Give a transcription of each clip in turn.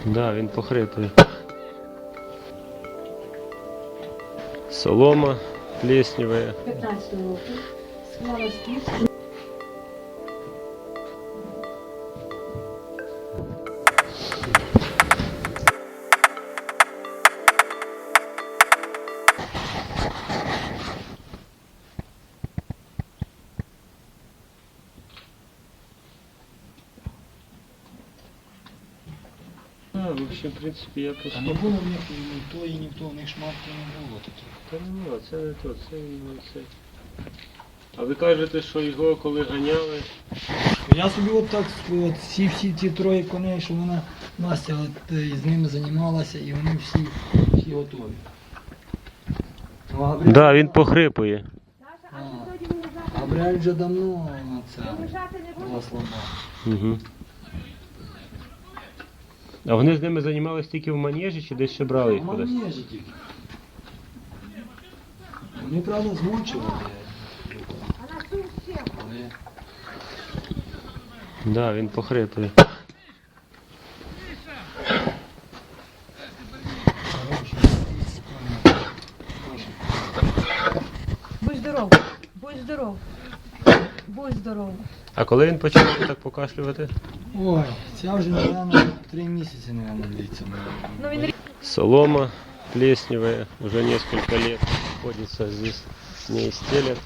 Да, він похрипує. Солома плесневая. 15 року склала спів. В общем, в принципі, я Та не було в них ні то і ні в то, в них шматки не було таких. Та нема, це не то, це не це. А ви кажете, що його коли ганяли? Я собі от так, от всі ті троє коней, що вона Настя от, з ними займалася, і вони всі готові. Ну, Габріель, Да, він похрипує. Габріель вже давно це слаба. Угу. А вони з ними займалися тільки в манежі чи десь ще брали їх кудись? Манежі тільки. Вони, правда, змучували. Але Да, він похрипує. Будь здоров, будь здоров, будь здоров. А коли він почав так покашлювати? ой, ця вже, напевно, 3 місяці, напевно, длиться. Ну він Солома плесневая, уже несколько лет находится здесь, с ней стелят.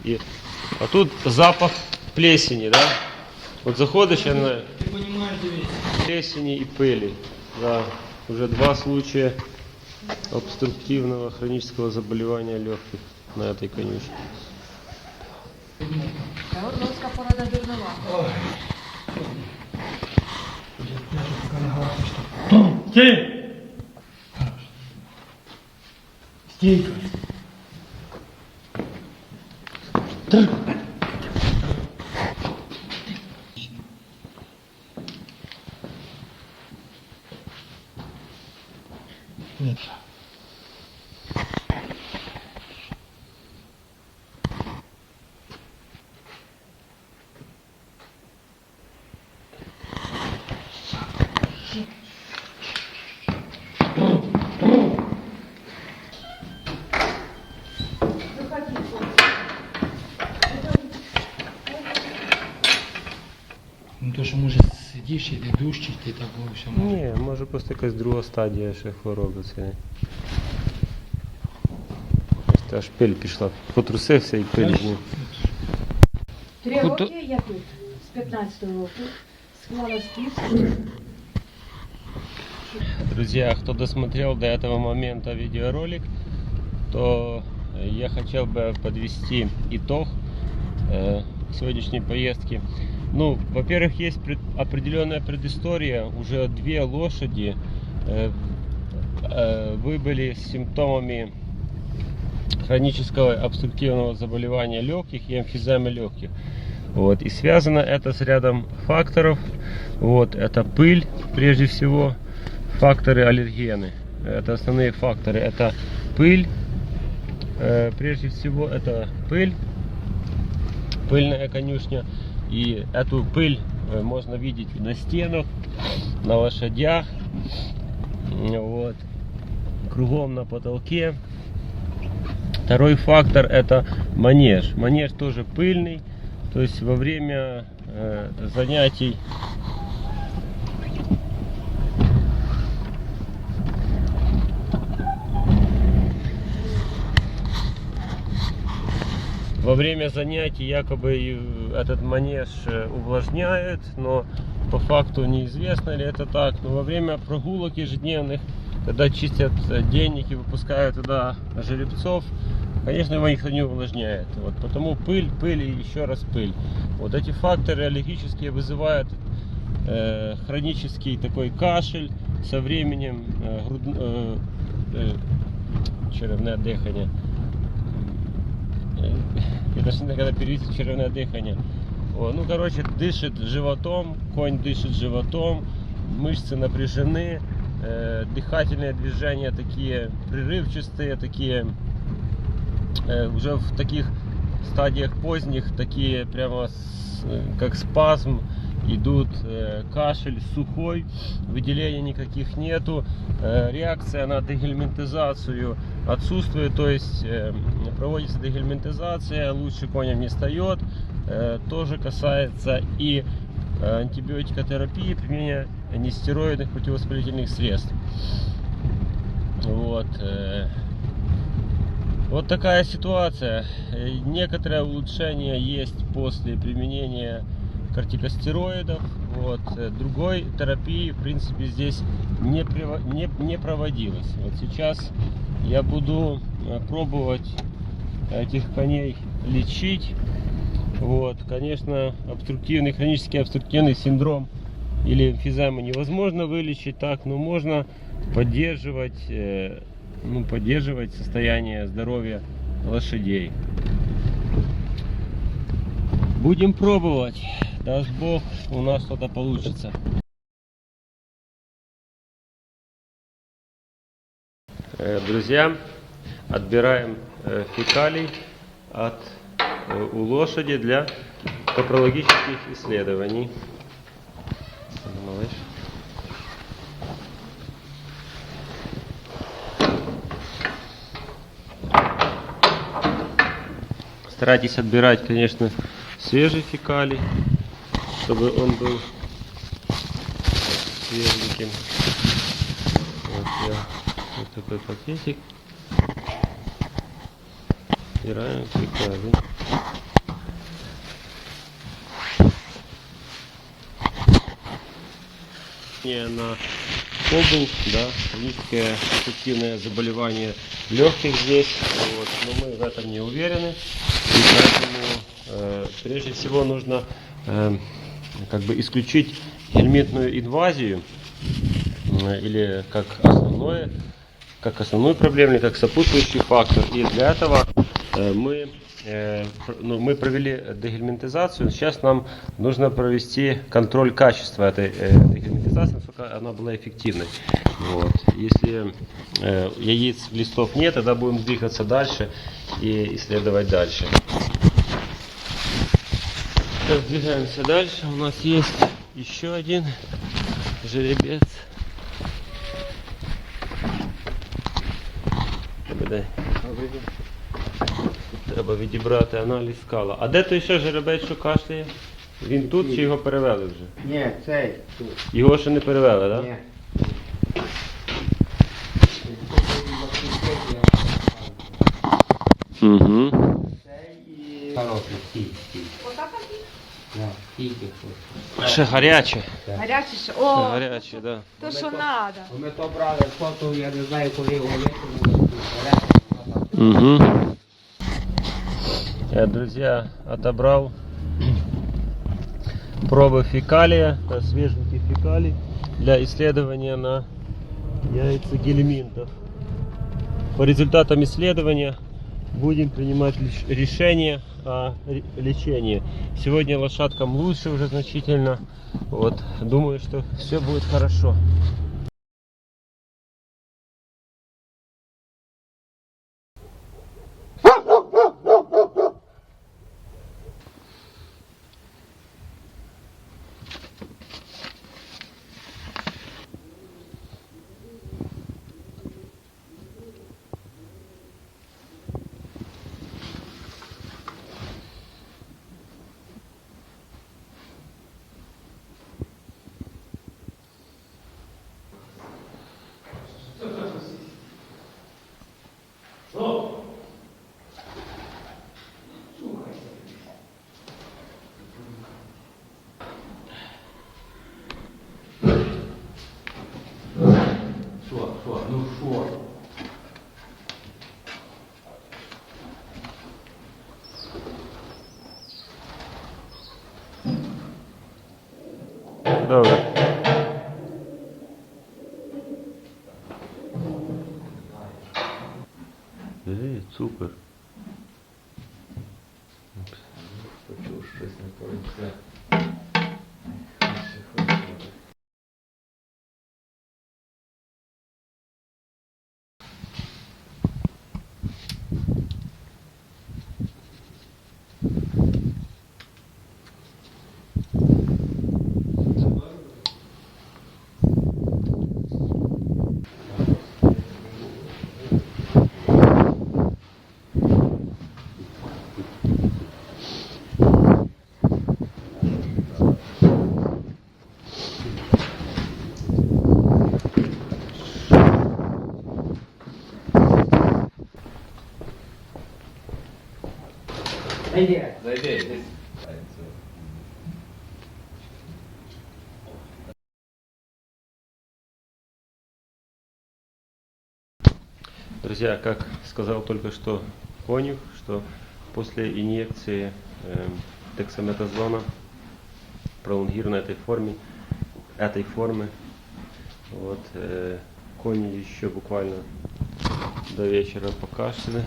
А тут запах плесени, да? Вот заходишь, она Ти розумієш, дивись. плесени и пыли. Да, уже 2 случая обструктивного хронического заболевания легких на этой конюшне. Орловська порода дурнова. Я тут поки не гарно, що... Стій! Стійка! Нет. Ну то, що може сидиш і ти душ, чи ти так все може. Ні, може просто якась друга стадія ще хвороби цієї. Ось аж пиль пішла. Потрусився і пиль. з ним. 3 роки я тут, з 15 року склала спів. Друзья, кто досмотрел до этого момента видеоролик, то я хотел бы подвести итог сегодняшней поездки. Ну, во-первых, есть определенная предыстория. Уже 2 лошади выбыли с симптомами хронического обструктивного заболевания легких и эмфиземы легких. Вот. И связано это с рядом факторов. Вот. Это пыль, прежде всего, факторы аллергены. Это основные факторы. Это пыль, прежде всего, это пыль, пыльная конюшня. И эту пыль можно видеть на стенах, на лошадях, вот, кругом на потолке. Второй фактор — это манеж. Манеж тоже пыльный, то есть во время занятий якобы этот манеж увлажняют, но по факту неизвестно ли это так. Но во время прогулок ежедневных, когда чистят денник и выпускают туда жеребцов, конечно, его никто не увлажняет. Вот, потому пыль и еще раз пыль. Вот эти факторы аллергические вызывают хронический такой кашель, со временем черевное дыхание. Я даже не знаю, когда перевести черевное дыхание. Ну, короче, дышит животом, конь дышит животом, мышцы напряжены, дыхательные движения такие прерывчатые, такие уже в таких стадиях поздних, такие прямо как спазм идут кашель сухой, выделений никаких нету, реакция на дегельминтизацию отсутствует, то есть проводится дегельминтизация, лучше коням не встает. Тоже касается и антибиотикотерапии, применения нестероидных противовоспалительных средств. Вот. Вот такая ситуация. Некоторое улучшение есть после применения кортикостероидов. Вот. Другой терапии, в принципе, здесь не проводилось. Вот сейчас я буду пробовать этих коней лечить. Вот. Конечно, хронический обструктивный синдром или эмфизему невозможно вылечить так, но можно поддерживать состояние здоровья лошадей. Будем пробовать. Даст Бог, у нас что-то получится. Друзья, отбираем фекалий у лошади для капрологических исследований. Малыш. Старайтесь отбирать, конечно, свежий фекалий, чтобы он был свеженьким. Вот такой пакетик. Отбираем фекалий. На побыл, да, хроническое обструктивное заболевание легких здесь, вот, но мы в этом не уверены, и поэтому прежде всего нужно исключить гельминтную инвазию или как основную проблему, или как сопутствующий фактор, и для этого мы провели дегельминтизацию. Сейчас нам нужно провести контроль качества этой дегельминтизации, насколько она была эффективной. Вот. Если яиц, листов нет, тогда будем двигаться дальше и исследовать дальше. Двигаемся дальше. У нас есть еще один жеребец. Треба відібрати аналіз скала. А де той ще жеребець, що кашляє? Він тут чи його перевели вже? Ні, цей тут. Його ще не перевели, так? Ні. Угу. Цей і... Хороший, стій. Тільки що. Ще гаряче. Гаряче ще. Ще О, гаряче, так. то що надо. Ми то брали фото, я не знаю, коли його Угу. Я, друзья, отобрал пробы фекалия, свеженький фекалий, для исследования на яйца гельминтов. По результатам исследования будем принимать решение о лечении. Сегодня лошадкам лучше уже значительно. Вот, думаю, что все будет хорошо. Ну що? Добре. Цукор. Почув щось не пориться. Зайди, десь. Друзья, как сказал только что Конюх, что после инъекции дексаметазона пролонгированной этой формы, вот, кони еще буквально до вечера покашляли.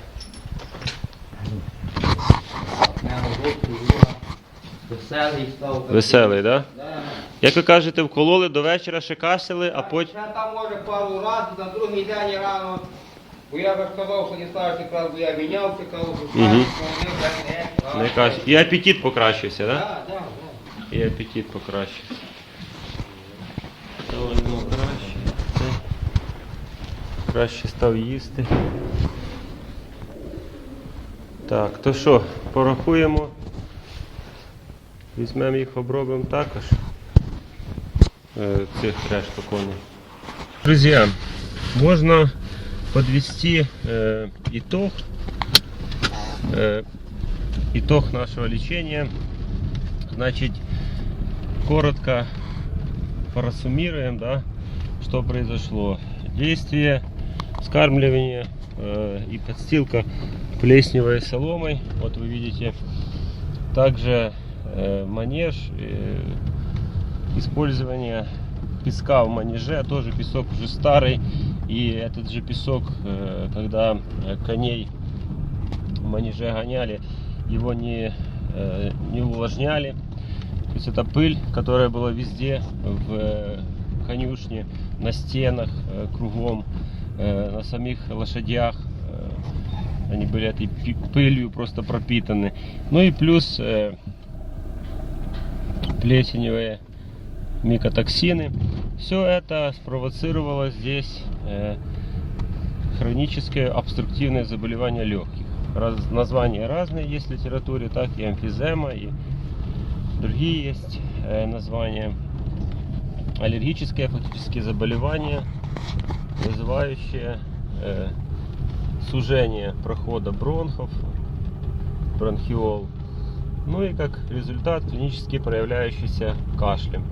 Веселий став. Веселий, да? Да. Як ви кажете, вкололи до вечора, ще кашляли, а потім... Ще там може пару разів, на другий день рано. Бо я вже сказав, що не старший якраз, бо я мінявся, казав, що Мгм. старший, Не кашля. І апетит покращився, так? Да? Так, так, так. І апетит покращився. Довольно краще. Краще став їсти. Так, то що, порахуємо. Візьмемо їх, обробимо також. Цих решту коней. Друзья, можно подвести итог нашего лечения. Значит, коротко просуммируем, да, что произошло. Действие скармливания и подстилка плесневой соломой. Вот вы видите. Также манеж, использование песка в манеже, тоже песок уже старый, и этот же песок, когда коней в манеже гоняли, его не увлажняли. То есть это пыль, которая была везде в конюшне, на стенах, кругом, на самих лошадях. Они были этой пылью просто пропитаны. Ну и плюс плесеневые микотоксины. Все это спровоцировало здесь хроническое обструктивное заболевание легких. Названия разные есть в литературе, так и эмфизема, и другие есть названия. Аллергическое фактически заболевание, вызывающее сужение прохода бронхов, бронхиол. Ну и как результат клинически проявляющийся кашлем.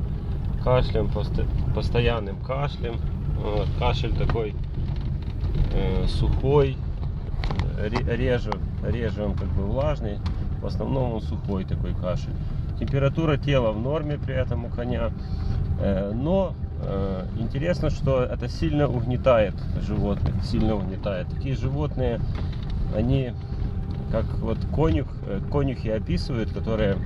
Постоянным кашлем. Кашель такой сухой, реже он как бы влажный, в основном он сухой такой кашель. Температура тела в норме при этом у коня, но интересно, что это сильно угнетает животных, сильно угнетает. Такие животные, они, как вот конюхи описывают, которые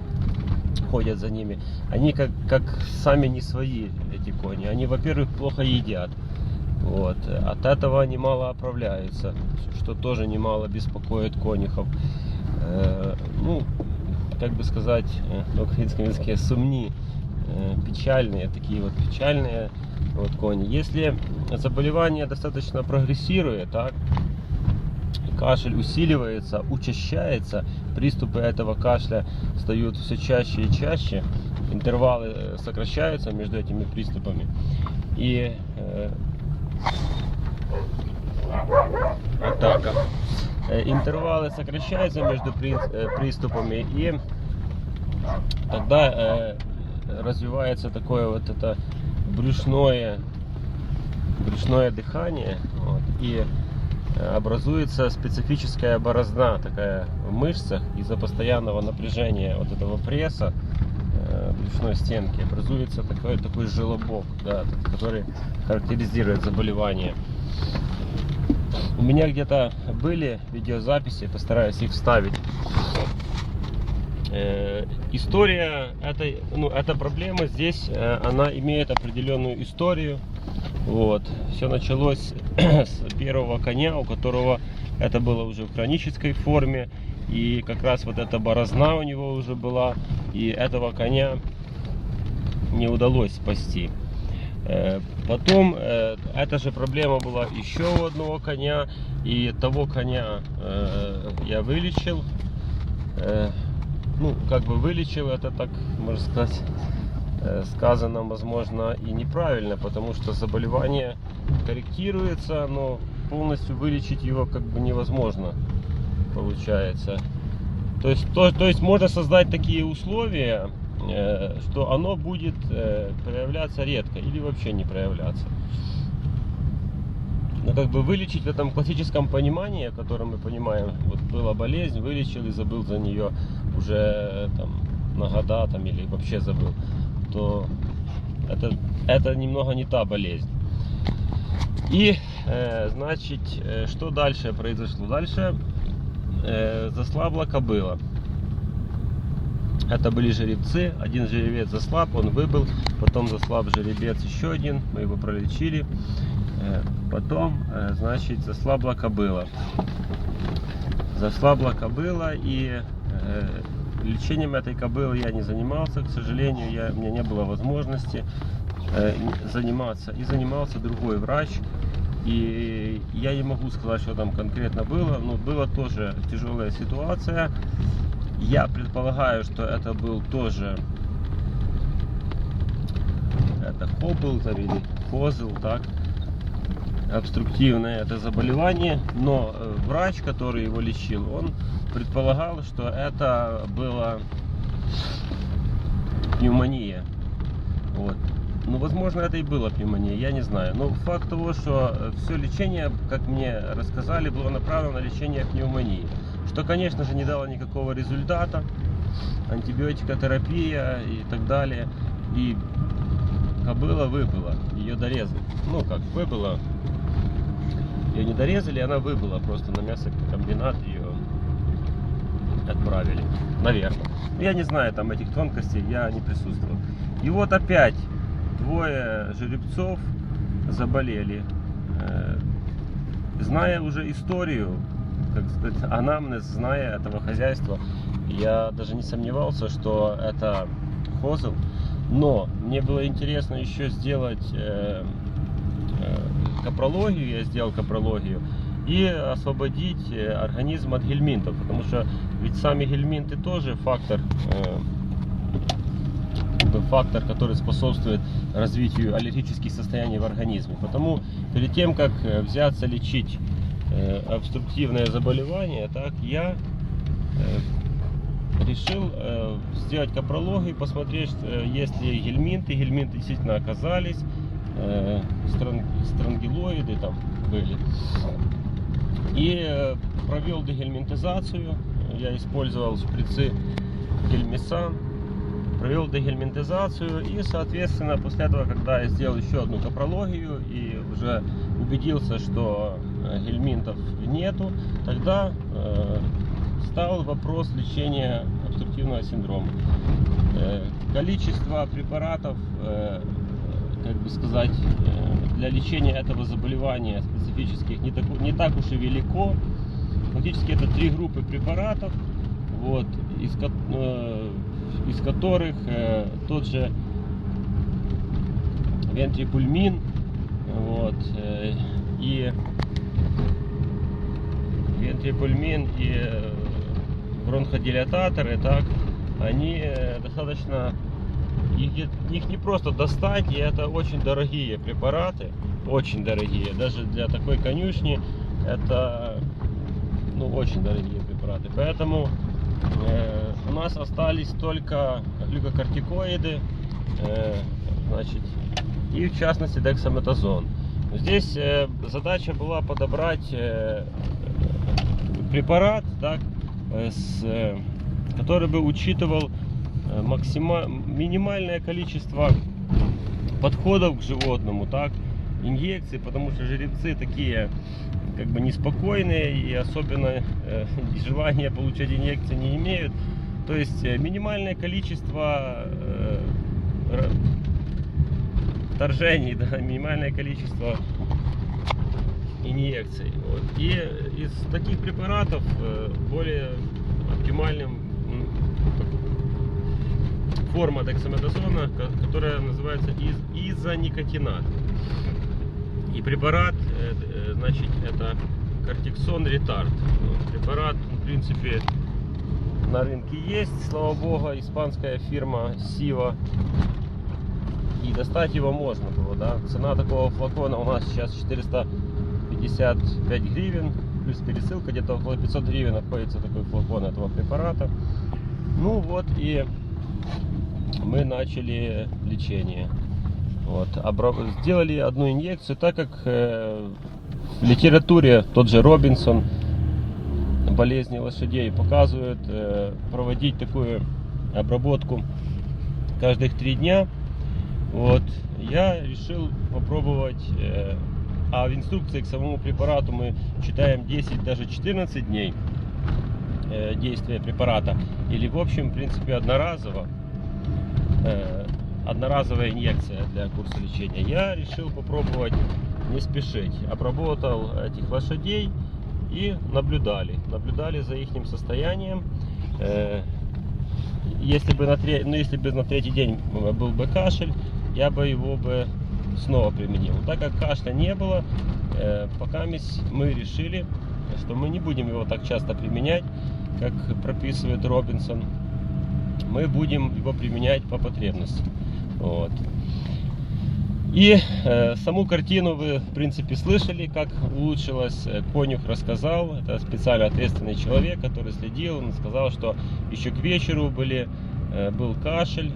ходят за ними, они как сами не свои, эти кони. Они, во-первых, плохо едят. Вот. От этого они мало оправляются, что тоже немало беспокоит конюхов. Ну, как бы сказать, на украинском языке сумни, печальные, такие вот печальные вот кони. Если заболевание достаточно прогрессирует, так, кашель усиливается, учащается, приступы этого кашля стают все чаще и чаще, интервалы сокращаются между этими приступами, и атака. Интервалы сокращаются между приступами, и тогда развивается такое вот это брюшное дыхание, вот, и образуется специфическая борозна такая в мышцах из-за постоянного напряжения вот этого пресса брюшной стенки. Образуется такой желобок, да, который характеризует заболевание. У меня где-то были видеозаписи, постараюсь их вставить. История эта проблема здесь, она имеет определенную историю. Вот. Все началось с первого коня, у которого это было уже в хронической форме. И как раз вот эта борозна у него уже была. И этого коня не удалось спасти. Потом эта же проблема была еще у одного коня. И того коня я вылечил. Ну, как бы вылечил, это так, можно сказать, сказано, возможно, и неправильно, потому что заболевание корректируется, но полностью вылечить его как бы невозможно, получается. То есть можно создать такие условия, что оно будет проявляться редко или вообще не проявляться. Но как бы вылечить в этом классическом понимании, в котором мы понимаем, вот была болезнь, вылечил и забыл за нее уже там на года там, или вообще забыл, то это немного не та болезнь. И значит, что дальше произошло? Дальше заслабла кобыла. Это были жеребцы, один жеребец заслаб, он выбыл, потом заслаб жеребец еще один, мы его пролечили, потом, значит, заслабла кобыла. Заслабла кобыла, и лечением этой кобылы я не занимался, к сожалению, у меня не было возможности заниматься, и занимался другой врач. И я не могу сказать, что там конкретно было, но была тоже тяжелая ситуация. Я предполагаю, что это был тоже хобл или козел, так, обструктивное это заболевание, но врач, который его лечил, он предполагал, что это была пневмония. Вот. Ну, возможно, это и была пневмония, я не знаю. Но факт того, что все лечение, как мне рассказали, было направлено на лечение пневмонии. Что, конечно же, не дало никакого результата. Антибиотикотерапия и так далее. И кобыла выбыла, ее дорезали. Ну, как выбыла, ее не дорезали, она выбыла. Просто на мясокомбинат ее отправили. Наверное. Я не знаю там этих тонкостей, я не присутствовал. И вот опять двое жеребцов заболели. Зная уже историю, как сказать, анамнез, зная этого хозяйства, я даже не сомневался, что это козел. Но мне было интересно еще сделать капрологию, я сделал капрологию, и освободить организм от гельминтов, потому что ведь сами гельминты тоже фактор, который способствует развитию аллергических состояний в организме. Потому перед тем, как взяться лечить обструктивное заболевание, так я решил сделать капрологию, посмотреть, есть ли гельминты. Гельминты действительно оказались, странгилоиды там были. И провел дегельминтизацию. Я использовал шприцы гельмисан. Провел дегельминтизацию, и, соответственно, после этого, когда я сделал еще одну капрологию и уже убедился, что гельминтов нету, тогда стал вопрос лечения обструктивного синдрома. Количество препаратов, как бы сказать, для лечения этого заболевания специфических не так уж и велико. Фактически это 3 группы препаратов, вот, из которых тот же вентрипульмин, вот, и бронходилататоры, так, они достаточно, их не просто достать, и это очень дорогие препараты, очень дорогие, даже для такой конюшни это, ну, очень дорогие препараты, поэтому у нас остались только глюкокортикоиды, значит, и в частности дексаметазон. Здесь задача была подобрать препарат, так, который бы учитывал минимальное количество подходов к животному, так, инъекций, потому что жеребцы такие как бы неспокойные и особенно желания получать инъекции не имеют. То есть минимальное количество вторжений, да, минимальное количество инъекций. Вот. И из таких препаратов более оптимальным форма дексаметазона, которая называется изоникотинат. И препарат, значит, это кортиксон ретард. Препарат, в принципе, на рынке есть, слава богу, испанская фирма Сива. И достать его можно было, да. Цена такого флакона у нас сейчас 455 гривен. плюс пересылка, где-то около 500 гривен находится такой флакон этого препарата. Ну вот и мы начали лечение. Вот, сделали одну инъекцию, так как в литературе тот же Робинсон болезни лошадей показывает проводить такую обработку каждых 3 дня. Вот, я решил попробовать, а в инструкции к самому препарату мы читаем 10, даже 14 дней действия препарата, или в общем, в принципе, одноразовая инъекция для курса лечения. Я решил попробовать не спешить. Обработал этих лошадей и наблюдали за их состоянием. Если бы на 3-й день был бы кашель, я бы его снова применил. Так как кашля не было, пока мы решили, что мы не будем его так часто применять, как прописывает Робинсон. Мы будем его применять по потребности. Вот. И саму картину вы, в принципе, слышали, как улучшилось. Конюх рассказал, это специально ответственный человек, который следил. Он сказал, что еще к вечеру был кашель,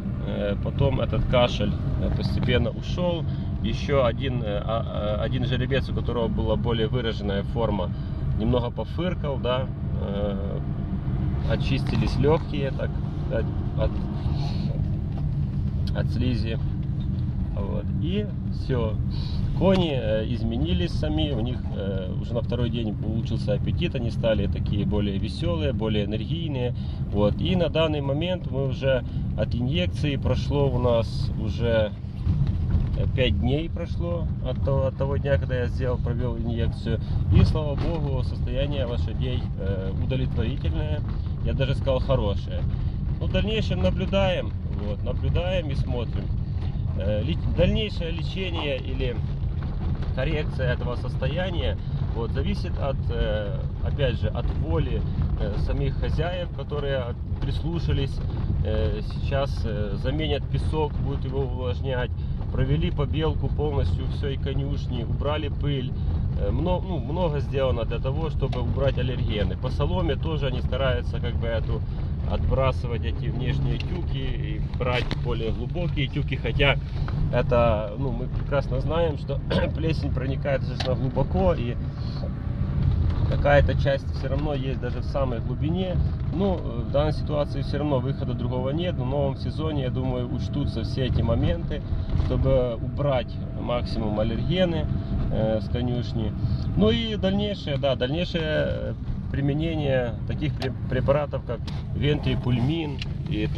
потом этот кашель постепенно ушел. Еще один жеребец, у которого была более выраженная форма, немного пофыркал, да, очистились легкие, так сказать, от слизи. Вот. И все, кони изменились сами, у них уже на 2-й день улучшился аппетит, они стали такие более веселые, более энергийные. Вот. И на данный момент мы уже от инъекции прошло у нас уже 5 дней прошло от того дня, когда я провел инъекцию. И слава богу, состояние лошадей удовлетворительное, я даже сказал хорошее. Но в дальнейшем наблюдаем и смотрим. Дальнейшее лечение или коррекция этого состояния зависит опять же, от воли самих хозяев, которые прислушались. Сейчас заменят песок, будут его увлажнять, провели побелку полностью всей конюшни, убрали пыль. Много сделано для того, чтобы убрать аллергены. По соломе тоже они стараются отбрасывать эти внешние тюки и брать более глубокие тюки, хотя это, мы прекрасно знаем, что плесень проникает достаточно глубоко, и какая-то часть все равно есть даже в самой глубине. В данной ситуации все равно выхода другого нет, но в новом сезоне, я думаю, учтутся все эти моменты, чтобы убрать максимум аллергены с конюшни. И дальнейшее применение таких препаратов, как вентрипульмин и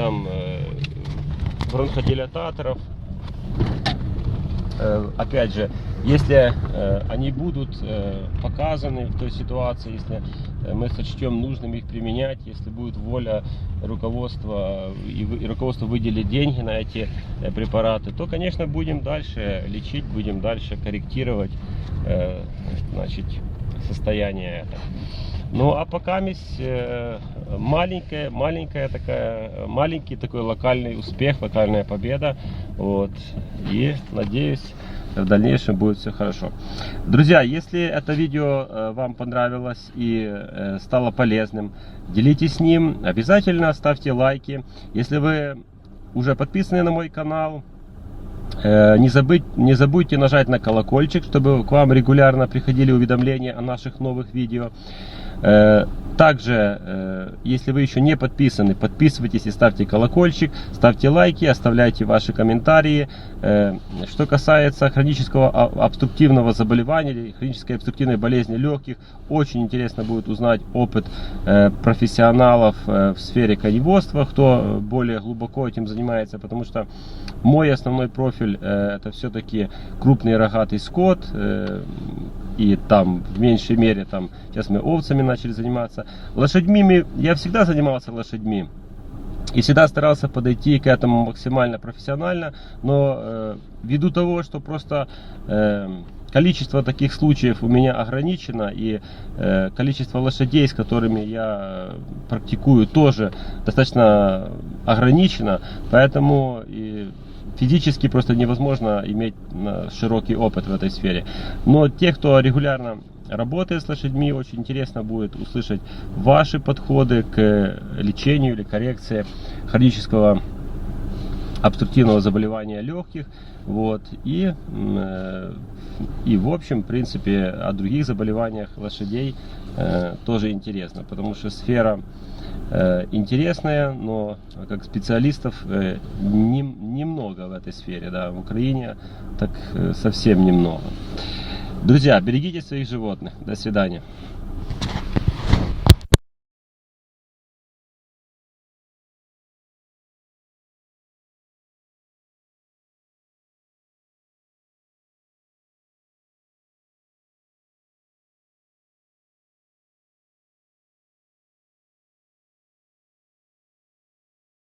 бронходилататоров. Опять же, если они будут показаны в той ситуации, если мы сочтем нужным их применять, если будет воля руководства и руководство выделит деньги на эти препараты, то, конечно, будем дальше лечить, будем дальше корректировать состояние это. А пока маленький такой локальный успех, локальная победа. И надеюсь, в дальнейшем будет все хорошо. Друзья, если это видео вам понравилось и стало полезным, делитесь с ним, обязательно ставьте лайки. Если вы уже подписаны на мой канал, не забудьте нажать на колокольчик, чтобы к вам регулярно приходили уведомления о наших новых видео. Также, если вы еще не подписаны, подписывайтесь и ставьте колокольчик, ставьте лайки, оставляйте ваши комментарии. Что касается хронического обструктивного заболевания или хронической обструктивной болезни легких, очень интересно будет узнать опыт профессионалов в сфере коневодства, кто более глубоко этим занимается, потому что мой основной профиль это все-таки крупный рогатый скот. И в меньшей мере, сейчас мы овцами начали заниматься. Лошадьми я всегда занимался лошадьми. И всегда старался подойти к этому максимально профессионально. Но ввиду того, что просто количество таких случаев у меня ограничено. И количество лошадей, с которыми я практикую, тоже достаточно ограничено. Поэтому физически просто невозможно иметь широкий опыт в этой сфере. Но те, кто регулярно работает с лошадьми. Очень интересно будет услышать ваши подходы к лечению или коррекции хронического обструктивного заболевания легких. Вот. И в общем, в принципе, о других заболеваниях лошадей тоже интересно, потому что сфера интересная, но как специалистов немного в этой сфере, да, в Украине так совсем немного. Друзья, берегите своих животных. До свидания.